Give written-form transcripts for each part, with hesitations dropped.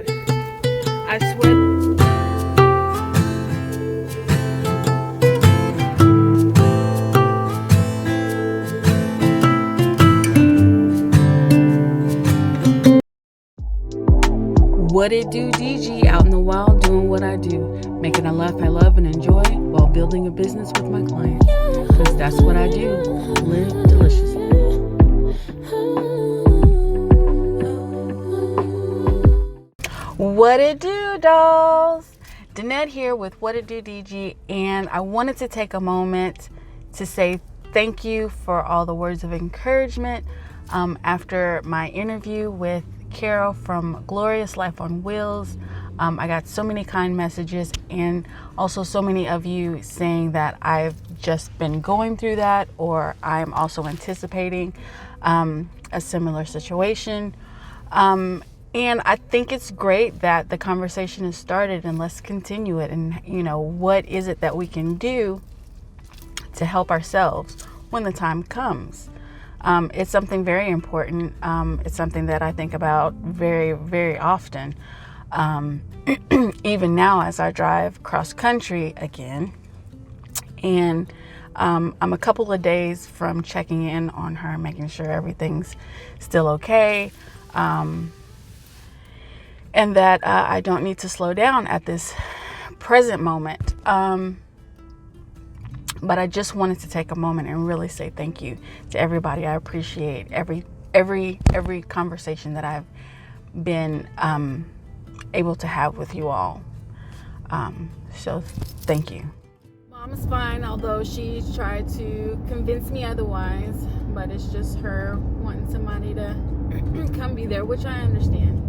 God. I swear. What it do, DG, out in the wild doing what I do, making a life I love and enjoy while building a business with my clients. Because that's what I do, live deliciously. What it do, dolls? Danette here with What It Do, DG, and I wanted to take a moment to say thank you for all the words of encouragement after my interview with Carol from Glorious Life on Wheels. I got so many kind messages and also so many of you saying that I've just been going through that, or I'm also anticipating a similar situation. And I think it's great that the conversation has started, and let's continue it. And, what is it that we can do to help ourselves when the time comes? It's something very important. It's something that I think about very, very often. Even now as I drive cross country again. And I'm a couple of days from checking in on her, making sure everything's still okay. And that I don't need to slow down at this present moment. But I just wanted to take a moment and really say thank you to everybody. I appreciate every conversation that I've been able to have with you all. So thank you. Mom is fine, although she's tried to convince me otherwise. But it's just her wanting somebody to come be there, which I understand.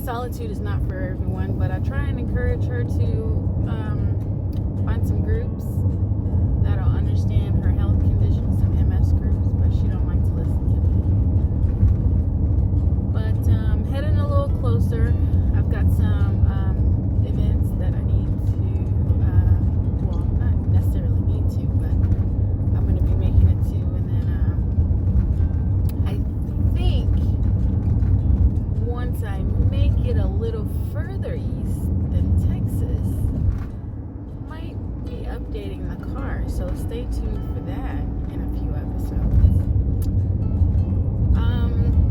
Solitude is not for everyone, but I try and encourage her to find some groups that'll understand her health conditions, some MS groups, but she don't like to listen to me. But heading a little closer, I've got some events that I need to, well, not necessarily need to, but I'm going to be making it to, and then I think once I make it a little further east than Texas, might be updating the car, so stay tuned for that in a few episodes.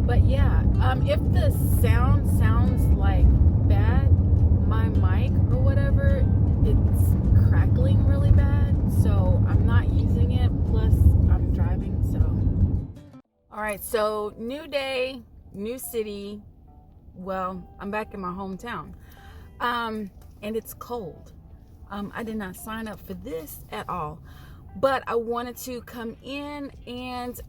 But yeah, if the sound sounds like bad, my mic or whatever, it's crackling really bad, so I'm not using it, plus I'm driving, so. Alright, so new day, new city. Well, I'm back in my hometown, and it's cold. I did not sign up for this at all, but I wanted to come in and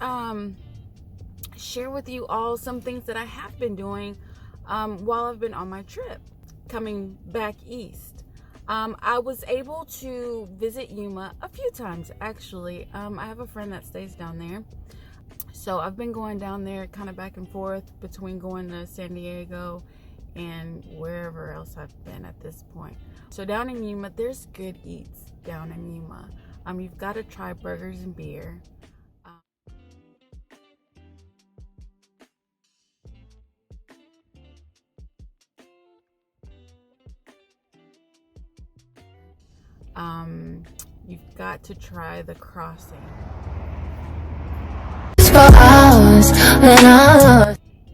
share with you all some things that I have been doing while I've been on my trip, coming back east. I was able to visit Yuma a few times, actually. I have a friend that stays down there. So I've been going down there kind of back and forth between going to San Diego and wherever else I've been at this point. So down in Yuma, there's good eats down in Yuma. You've got to try burgers and beer. You've got to try the crossing.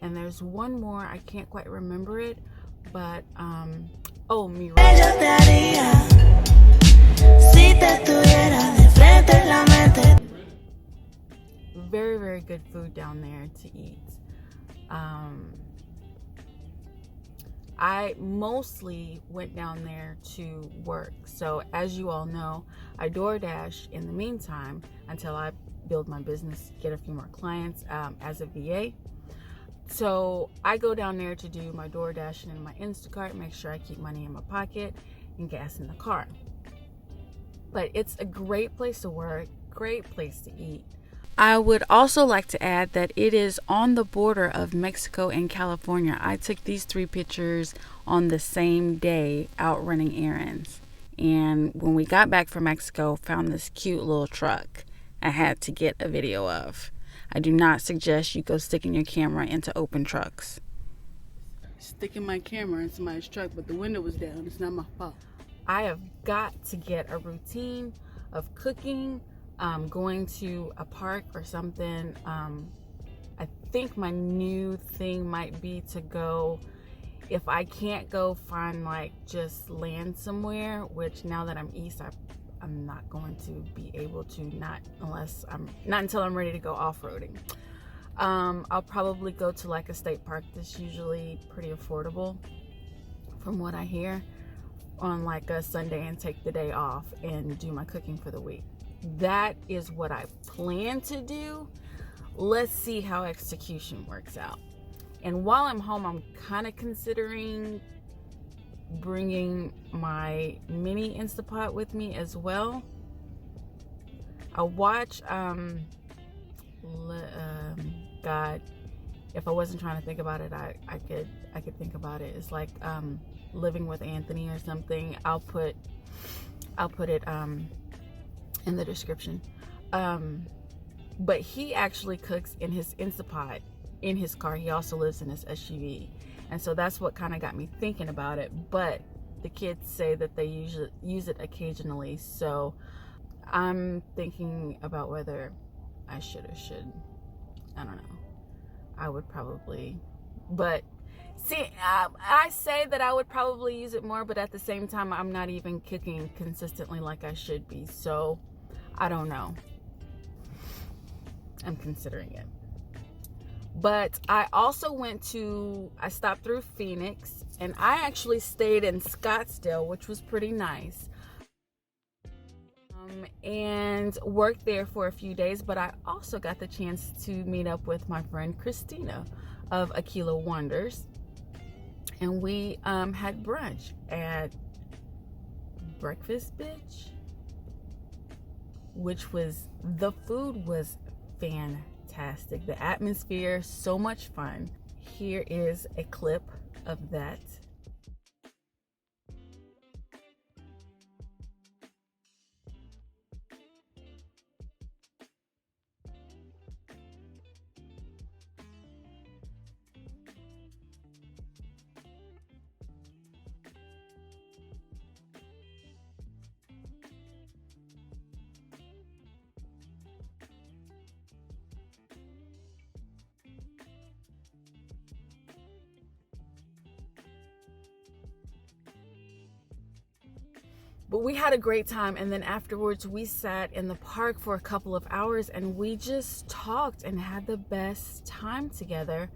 And there's one more, I can't quite remember it, but mi very, very good food down there to eat. I mostly went down there to work. So as you all know, I DoorDash in the meantime until I build my business, get a few more clients as a VA. So I go down there to do my DoorDash and my Instacart, make sure I keep money in my pocket and gas in the car. But it's a great place to work, great place to eat. I would also like to add that it is on the border of Mexico and California. I took these 3 pictures on the same day out running errands. And when we got back from Mexico, found this cute little truck I had to get a video of. I do not suggest you go sticking your camera into open trucks. sticking my camera in somebody's truck, but the window was down. It's not my fault. I have got to get a routine of cooking, going to a park or something. I think my new thing might be to go, if I can't go, find like just land somewhere, which now that I'm east, I'm not going to be able to, not until I'm ready to go off-roading. I'll probably go to like a state park that's usually pretty affordable from what I hear, on like a Sunday, and take the day off and do my cooking for the week. That is what I plan to do. Let's see how execution works out. And while I'm home, I'm kind of considering bringing my mini Instapot with me as well. I'll watch God, if I wasn't trying to think about it, I could think about it. It's like Living with Anthony or something. I'll put it in the description. But he actually cooks in his Instapot in his car. He also lives in his SUV, and so that's what kind of got me thinking about it. But the kids say that they usually use it occasionally, so I'm thinking about whether I should or should. I don't know. I would probably, but see, I say that I would probably use it more, but at the same time, I'm not even cooking consistently like I should be. So I don't know. I'm considering it. But I also I stopped through Phoenix, and I actually stayed in Scottsdale, which was pretty nice. And worked there for a few days, but I also got the chance to meet up with my friend Christina of Aquila Wonders, and we had brunch at Breakfast Bitch, which was, the food was fantastic, the atmosphere so much fun. Here is a clip of that. But we had a great time, and then afterwards we sat in the park for a couple of hours, and we just talked and had the best time together,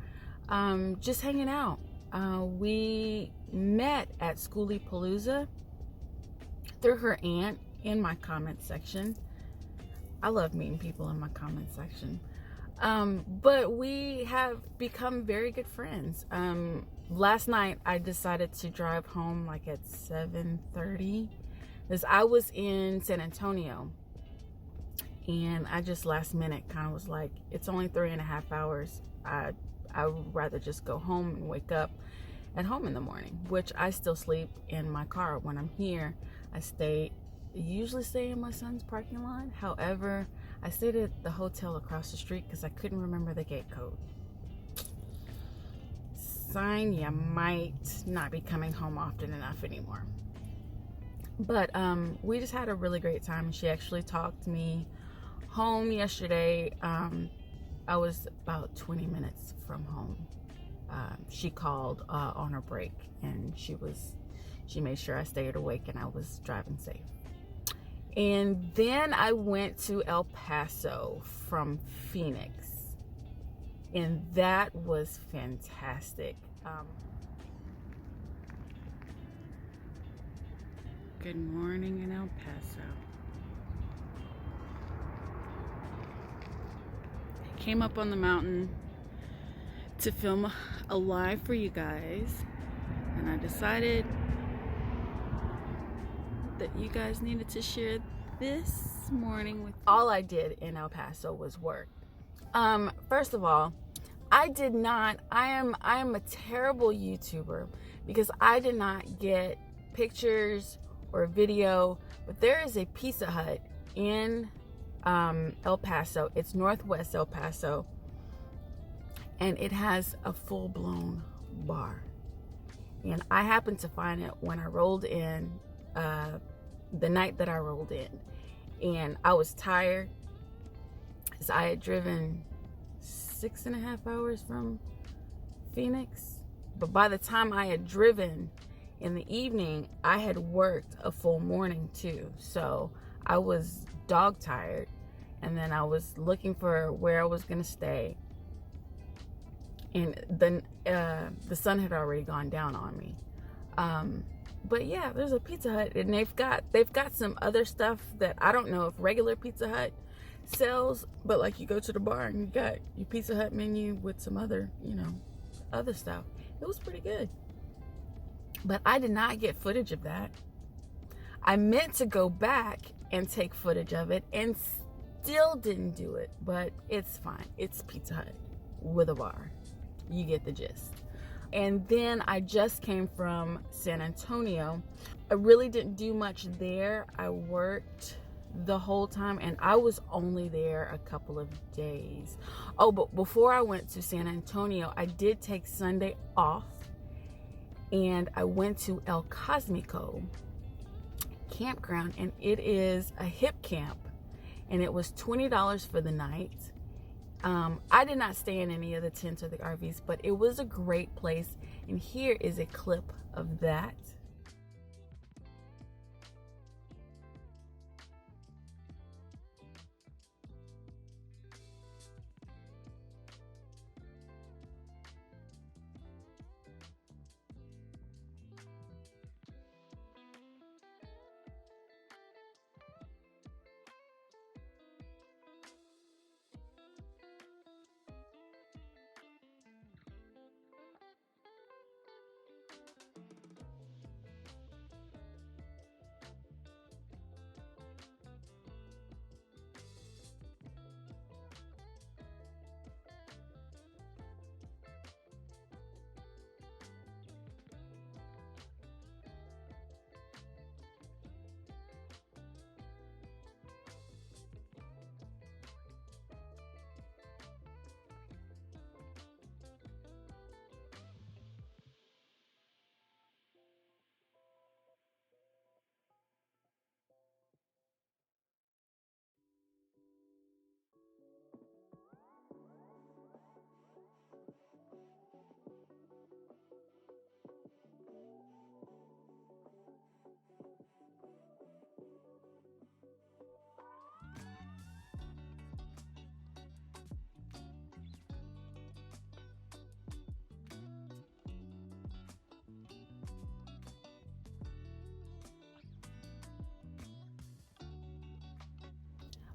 just hanging out. We met at Schoolie Palooza through her aunt in my comment section. I love meeting people in my comment section. But we have become very good friends. Last night I decided to drive home like at 7:30. Because I was in San Antonio, and I just last minute kind of was like, it's only 3.5 hours. I would rather just go home and wake up at home in the morning, which I still sleep in my car when I'm here. I usually stay in my son's parking lot. However, I stayed at the hotel across the street because I couldn't remember the gate code. Sign, you might not be coming home often enough anymore. But we just had a really great time. She actually talked me home yesterday. I was about 20 minutes from home. She called on her break, and she made sure I stayed awake and I was driving safe. And then I went to El Paso from Phoenix, and that was fantastic. Good morning in El Paso. I came up on the mountain to film a live for you guys, and I decided that you guys needed to share this morning with you. All I did in El Paso was work. First of all, I am a terrible YouTuber because I did not get pictures or video, but there is a Pizza Hut in El Paso. It's northwest El Paso, and it has a full-blown bar. And I happened to find it when I rolled in, the night that I rolled in. And I was tired, because I had driven 6.5 hours from Phoenix. But by the time I had driven in the evening, I had worked a full morning too. So I was dog tired. And then I was looking for where I was going to stay. And then the sun had already gone down on me. But yeah, there's a Pizza Hut, and they've got some other stuff that I don't know if regular Pizza Hut sells, but like you go to the bar and you got your Pizza Hut menu with some other, other stuff. It was pretty good. But I did not get footage of that. I meant to go back and take footage of it and still didn't do it, but it's fine. It's Pizza Hut with a bar. You get the gist. And then I just came from San Antonio. I really didn't do much there. I worked the whole time, and I was only there a couple of days. Oh, but before I went to San Antonio, I did take Sunday off, and I went to El Cosmico campground, and it is a hip camp, and it was $20 for the night. I did not stay in any of the tents or the RVs, but it was a great place. And here is a clip of that.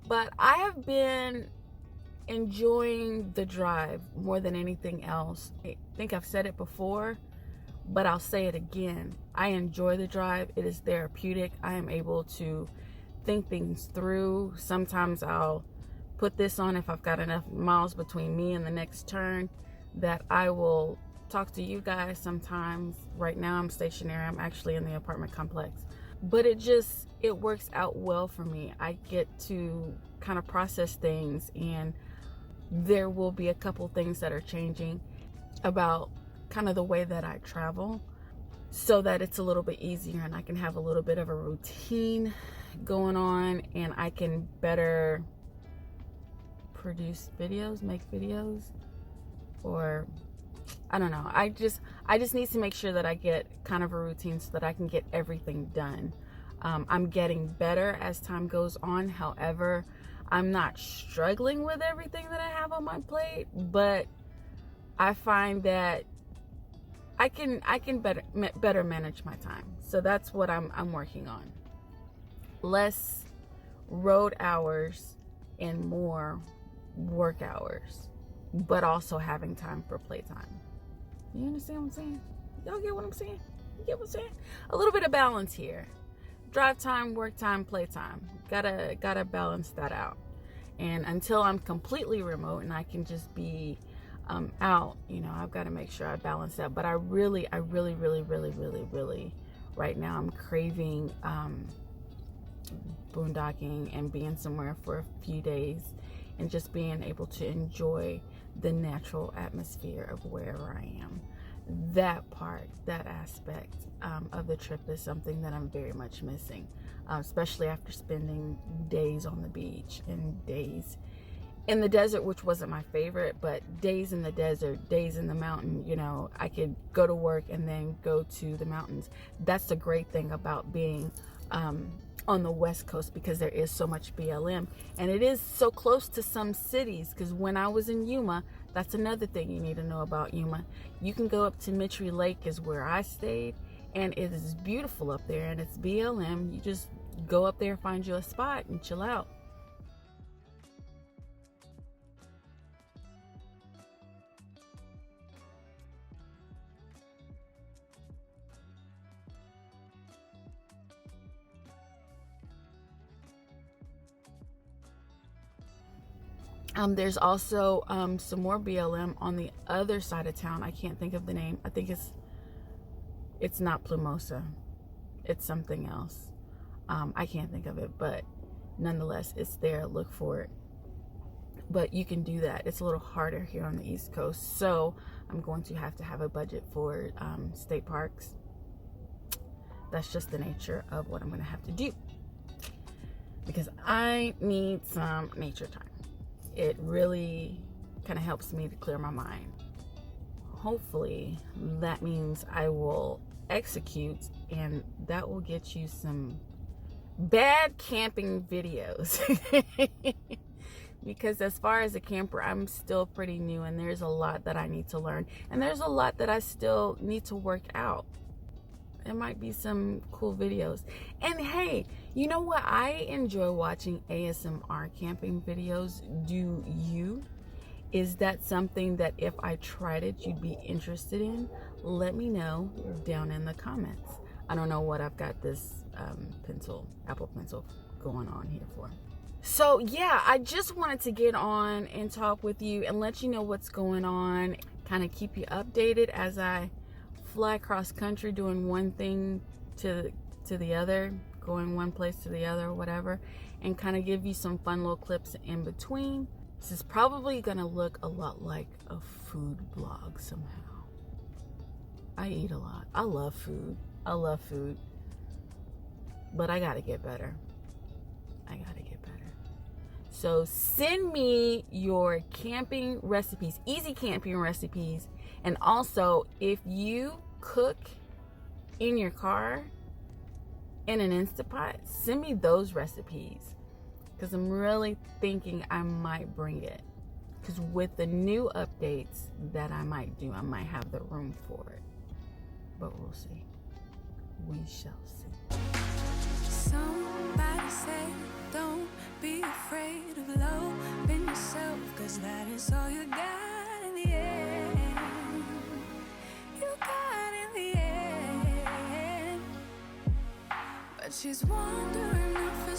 But I have been enjoying the drive more than anything else. I think I've said it before, but I'll say it again. I enjoy the drive. It is therapeutic. I am able to think things through. Sometimes I'll put this on if I've got enough miles between me and the next turn that I will talk to you guys sometimes. Right now I'm stationary. I'm actually in the apartment complex. But it works out well for me. I get to kind of process things, and there will be a couple things that are changing about kind of the way that I travel, so that it's a little bit easier and I can have a little bit of a routine going on, and I can better produce videos, make videos, or I don't know. I just need to make sure that I get kind of a routine so that I can get everything done. I'm getting better as time goes on. However, I'm not struggling with everything that I have on my plate, but I find that I can better manage my time. So that's what I'm working on. Less road hours and more work hours, but also having time for playtime. You understand what I'm saying? Y'all get what I'm saying? You get what I'm saying? A little bit of balance here. Drive time, work time, playtime. Gotta balance that out. And until I'm completely remote and I can just be out, I've got to make sure I balance that. But I really right now I'm craving boondocking and being somewhere for a few days and just being able to enjoy the natural atmosphere of wherever I am. that part, that aspect of the trip is something that I'm very much missing, especially after spending days on the beach and days in the desert, which wasn't my favorite, but days in the desert, days in the mountain. You know, I could go to work and then go to the mountains. That's the great thing about being on the West Coast, because there is so much BLM, and it is so close to some cities. Because when I was in Yuma, that's another thing you need to know about Yuma. You can go up to Mitri Lake, is where I stayed, and it is beautiful up there, and it's BLM. You just go up there, find you a spot, and chill out. There's also some more BLM on the other side of town. I can't think of the name. I think it's not Plumosa. It's something else. I can't think of it, but nonetheless, it's there. Look for it. But you can do that. It's a little harder here on the East Coast, so I'm going to have a budget for state parks. That's just the nature of what I'm going to have to do, because I need some nature time. It really kind of helps me to clear my mind. Hopefully that means I will execute, and that will get you some bad camping videos. Because as far as a camper, I'm still pretty new, and there's a lot that I need to learn, and there's a lot that I still need to work out. There might be some cool videos. And hey, you know what? I enjoy watching ASMR camping videos. Do you? Is that something that if I tried it, you'd be interested in? Let me know down in the comments. I don't know what I've got this Apple Pencil going on here for. So yeah, I just wanted to get on and talk with you and let you know what's going on. Kind of keep you updated as I fly cross country, doing one thing to the other, going one place to the other, whatever, and kind of give you some fun little clips in between. This is probably gonna look a lot like a food blog somehow. I eat a lot. I love food, but I gotta get better. So send me your camping recipes, easy camping recipes. And also, if you cook in your car in an Instapot, send me those recipes, because I'm really thinking I might bring it. Because with the new updates that I might do, I might have the room for it. But we'll see. We shall see. Somebody say, don't be afraid of loving yourself, because that is all you got in the end. You got in the end. But she's wondering if